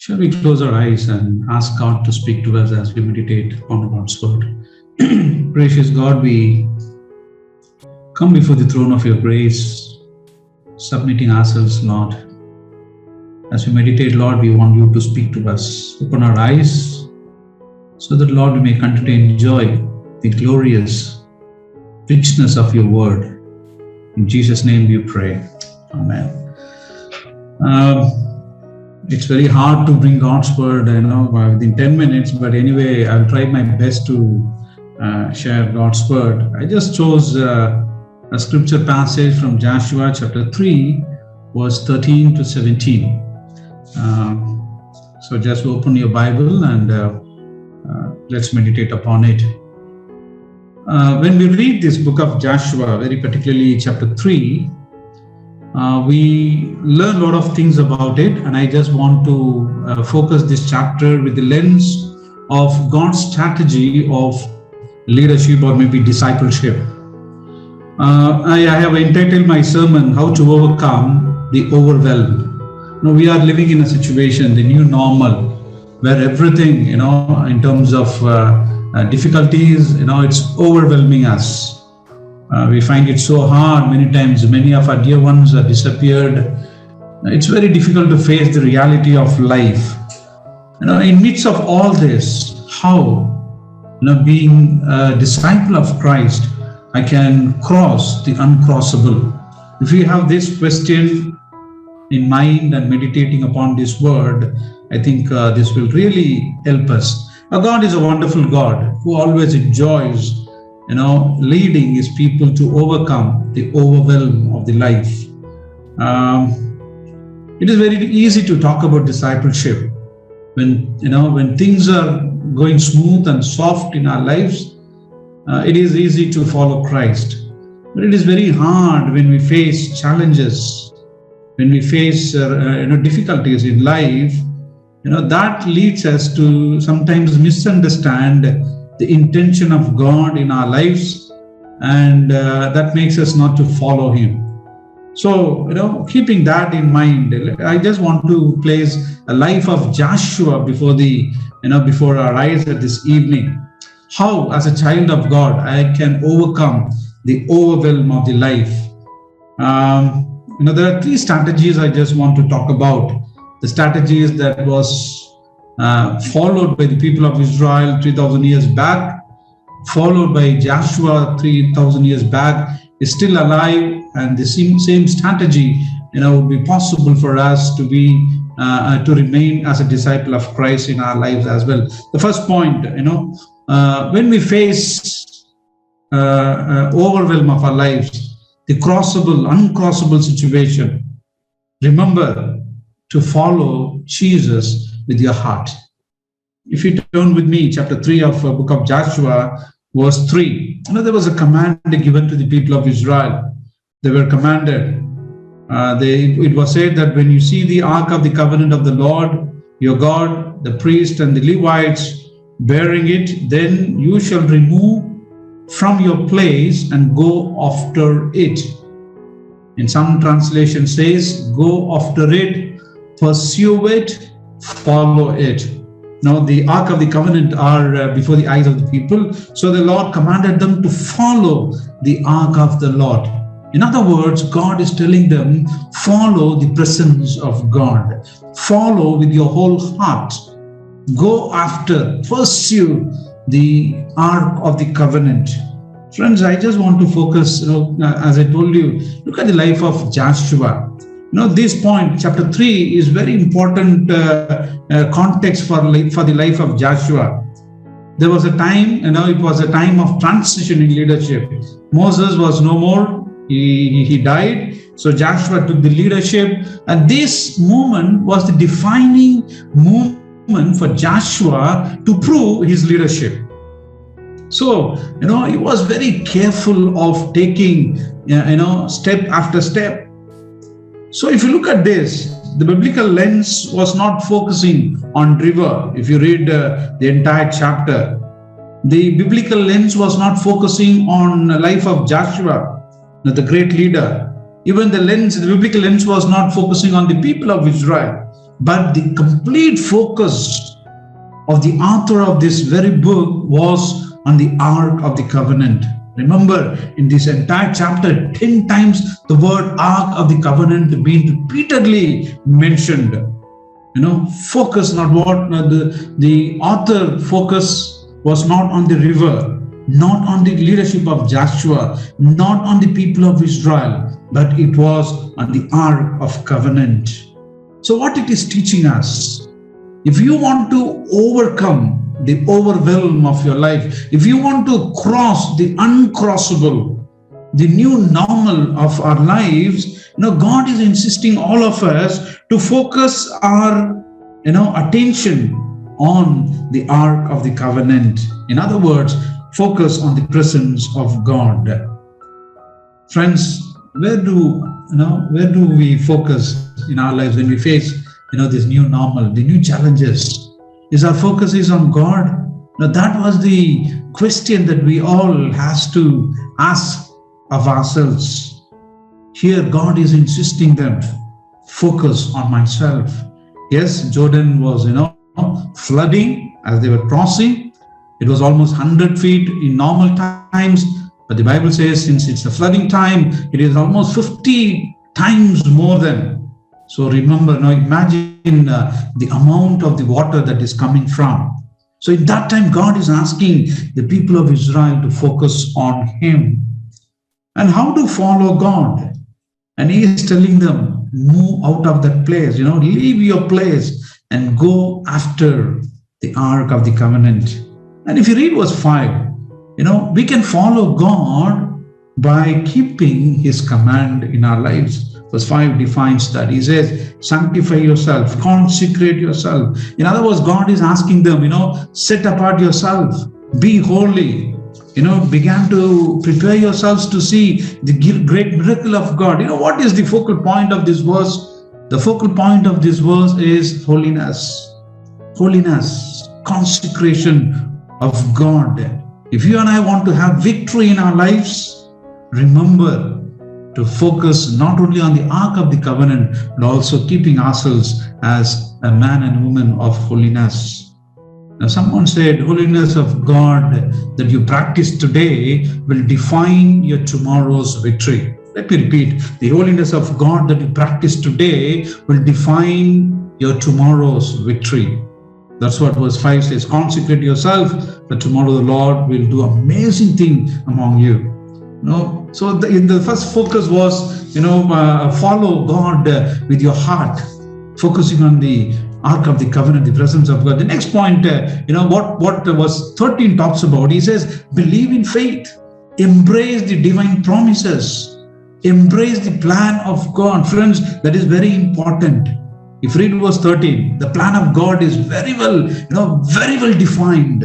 Shall we close our eyes and ask God to speak to us as we meditate on God's word? Gracious God, we come before the throne of your grace, submitting ourselves, Lord. As we meditate, Lord, we want you to speak to us. Open our eyes so that, Lord, we may continue to enjoy the glorious richness of your word. In Jesus' name we pray. Amen. It's very hard to bring God's word, within 10 minutes, but anyway, I'll try my best to share God's word. I just chose a scripture passage from Joshua chapter 3, verse 13 to 17. So just open your Bible and let's meditate upon it. When we read this book of Joshua, very particularly chapter 3, we learn a lot of things about it, and I just want to focus this chapter with the lens of God's strategy of leadership or maybe discipleship. I have entitled my sermon, How to Overcome the Overwhelmed. We are living in a situation, the new normal, where everything, in terms of difficulties, it's overwhelming us. We find it so hard many times. Many of our dear ones have disappeared. It's very difficult to face the reality of life. In midst of all this, how, being a disciple of Christ, I can cross the uncrossable. If we have this question in mind and meditating upon this word, I think this will really help us. Our God is a wonderful God who always enjoys leading his people to overcome the overwhelm of the life. It is very easy to talk about discipleship when things are going smooth and soft in our lives. It is easy to follow Christ, but it is very hard when we face challenges, when we face difficulties in life. That leads us to sometimes misunderstand the intention of God in our lives, and that makes us not to follow him. So, keeping that in mind, I just want to place a life of Joshua before our eyes at this evening. How, as a child of God, I can overcome the overwhelm of the life. There are three strategies I just want to talk about. The strategies that was followed by the people of Israel 3,000 years back, followed by Joshua 3,000 years back, is still alive, and the same strategy, would be possible for us to be to remain as a disciple of Christ in our lives as well. The first point, when we face overwhelm of our lives, the uncrossable situation, remember to follow Jesus with your heart. If you turn with me, chapter 3 of book of Joshua, verse 3. There was a command given to the people of Israel. They were commanded. It was said that when you see the ark of the covenant of the Lord, your God, the priest and the Levites bearing it, then you shall remove from your place and go after it. In some translation says, go after it, pursue it, follow it. Now the Ark of the Covenant are before the eyes of the people. So the Lord commanded them to follow the Ark of the Lord. In other words, God is telling them, follow the presence of God. Follow with your whole heart. Go after, pursue the Ark of the Covenant. Friends, I just want to focus, as I told you, look at the life of Joshua. This point, chapter 3, is very important context for the life of Joshua. There was a time, it was a time of transition in leadership. Moses was no more. He died. So Joshua took the leadership. And this moment was the defining moment for Joshua to prove his leadership. So, he was very careful of taking, step after step. So if you look at this, the biblical lens was not focusing on river. If you read the entire chapter, the biblical lens was not focusing on the life of Joshua, the great leader. Even the biblical lens was not focusing on the people of Israel. But the complete focus of the author of this very book was on the Ark of the Covenant. Remember, in this entire chapter, 10 times the word Ark of the Covenant being repeatedly mentioned. Focus, not what the author focus was not on the river, not on the leadership of Joshua, not on the people of Israel, but it was on the Ark of Covenant. So what it is teaching us, if you want to overcome the overwhelm of your life, if you want to cross the uncrossable, the new normal of our lives, God is insisting all of us to focus our, attention on the Ark of the Covenant. In other words, focus on the presence of God. Friends, where do we focus in our lives when we face, this new normal, the new challenges? Is our focus on God? Now that was the question that we all has to ask of ourselves. Here God is insisting them, focus on myself. Yes, Jordan was, flooding as they were crossing. It was almost 100 feet in normal times. But the Bible says since it's a flooding time, it is almost 50 times more than. So remember, now imagine the amount of the water that is coming from. So in that time, God is asking the people of Israel to focus on Him. And how to follow God? And He is telling them, move out of that place, leave your place and go after the Ark of the Covenant. And if you read verse 5, we can follow God by keeping His command in our lives. Verse 5 defines that. He says, sanctify yourself, consecrate yourself. In other words, God is asking them, set apart yourself, be holy. Began to prepare yourselves to see the great miracle of God. What is the focal point of this verse? The focal point of this verse is holiness. Holiness, consecration of God. If you and I want to have victory in our lives, remember to focus not only on the Ark of the Covenant, but also keeping ourselves as a man and woman of holiness. Now, someone said, holiness of God that you practice today will define your tomorrow's victory. Let me repeat, the holiness of God that you practice today will define your tomorrow's victory. That's what verse 5 says, consecrate yourself, that tomorrow the Lord will do amazing thing among you. So the first focus was, follow God with your heart, focusing on the Ark of the Covenant, the presence of God. The next point, what verse 13 talks about, he says, believe in faith, embrace the divine promises, embrace the plan of God. Friends, that is very important. If you read verse 13, the plan of God is very well defined.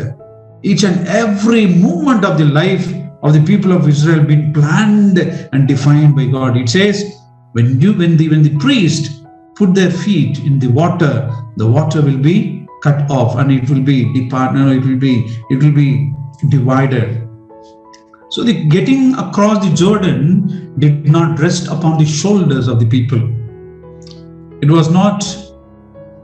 Each and every movement of the life of the people of Israel been planned and defined by God. It says, when the priest put their feet in the water will be cut off and it will be divided. So the getting across the Jordan did not rest upon the shoulders of the people. It was not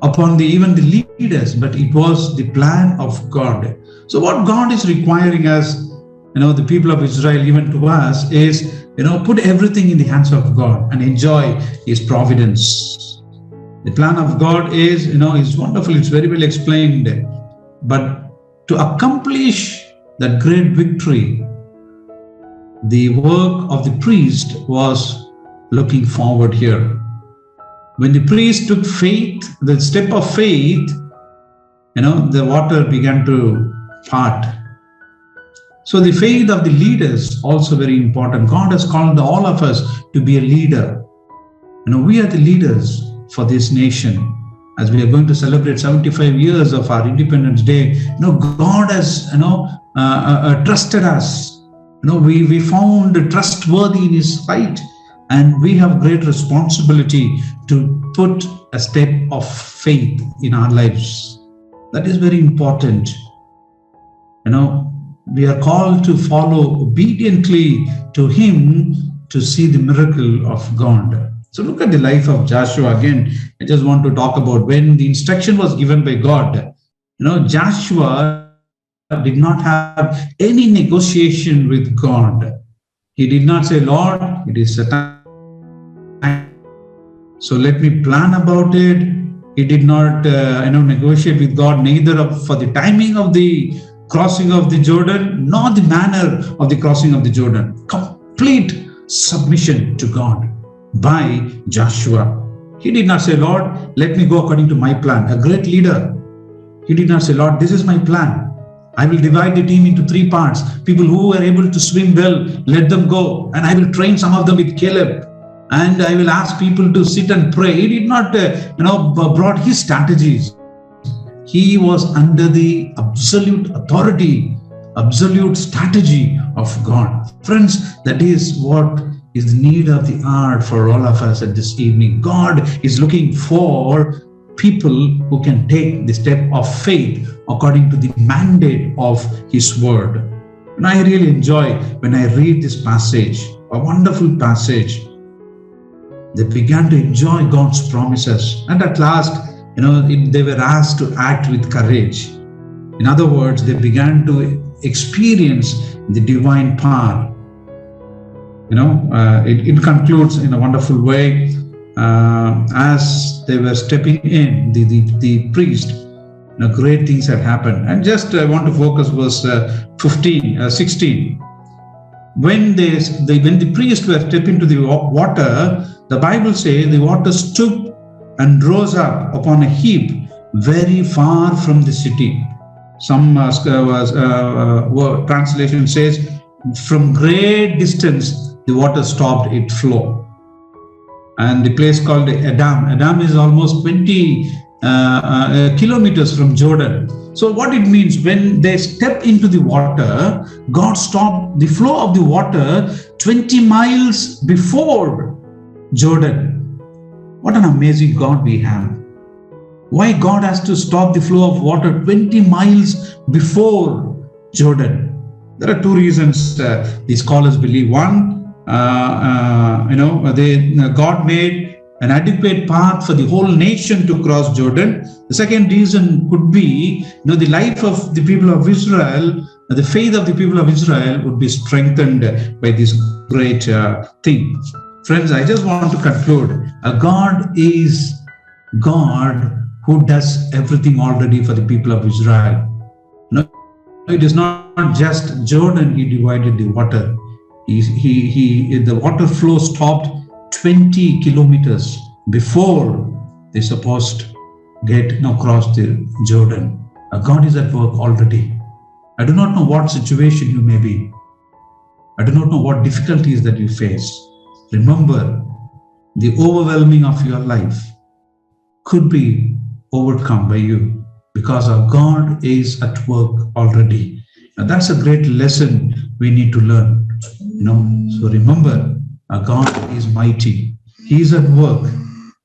upon even the leaders, but it was the plan of God. So what God is requiring us, the people of Israel, even to us, is, put everything in the hands of God and enjoy His providence. The plan of God is, is wonderful. It's very well explained. But to accomplish that great victory, the work of the priest was looking forward here. When the priest took faith, the step of faith, the water began to part. So the faith of the leaders also very important. God has called all of us to be a leader. We are the leaders for this nation. As we are going to celebrate 75 years of our Independence Day, God has, trusted us. We found trustworthy in His sight, and we have great responsibility to put a step of faith in our lives. That is very important. We are called to follow obediently to Him to see the miracle of God. So look at the life of Joshua again. I just want to talk about when the instruction was given by God. Joshua did not have any negotiation with God. He did not say, Lord, it is a time, so let me plan about it. He did not negotiate with God, neither for the timing of the crossing of the Jordan, nor the manner of the crossing of the Jordan. Complete submission to God by Joshua. He did not say, Lord, let me go according to my plan. A great leader. He did not say, Lord, this is my plan. I will divide the team into 3 parts. People who are able to swim well, let them go. And I will train some of them with Caleb. And I will ask people to sit and pray. He did not, brought his strategies. He was under the absolute authority, absolute strategy of God. Friends, that is what is the need of the hour for all of us at this evening. God is looking for people who can take the step of faith according to the mandate of His word. And I really enjoy when I read this passage, a wonderful passage. They began to enjoy God's promises. And at last, they were asked to act with courage. In other words, they began to experience the divine power. It concludes in a wonderful way. As they were stepping in, the priest, great things had happened. And just I want to focus verse 16. When the priests were stepping into the water, the Bible says the water stood and rose up upon a heap very far from the city. Some translation says from great distance the water stopped its flow. And the place called Adam. Adam is almost 20 kilometers from Jordan. So what it means, when they step into the water, God stopped the flow of the water 20 miles before Jordan. What an amazing God we have. Why God has to stop the flow of water 20 miles before Jordan? There are 2 reasons the scholars believe. One, God made an adequate path for the whole nation to cross Jordan. The second reason could be, the life of the people of Israel, the faith of the people of Israel would be strengthened by this great thing. Friends, I just want to conclude. God is God who does everything already for the people of Israel. It is not just Jordan He divided the water. The water flow stopped 20 kilometers before they supposed to cross the Jordan. God is at work already. I do not know what situation you may be. I do not know what difficulties that you face. Remember, the overwhelming of your life could be overcome by you because our God is at work already. Now that's a great lesson we need to learn. So remember, our God is mighty. He is at work.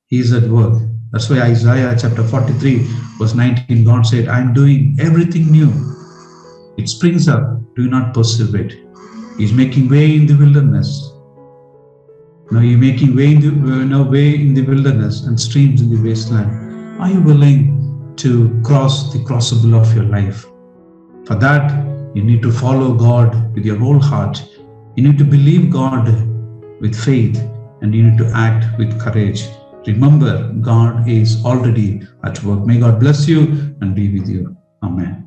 He is at work. That's why Isaiah chapter 43 verse 19, God said, I am doing everything new. It springs up. Do not perceive it. He's making way in the wilderness. He's making way in the wilderness and streams in the wasteland. Are you willing to cross the crossable of your life? For that, you need to follow God with your whole heart. You need to believe God with faith, and you need to act with courage. Remember, God is already at work. May God bless you and be with you. Amen.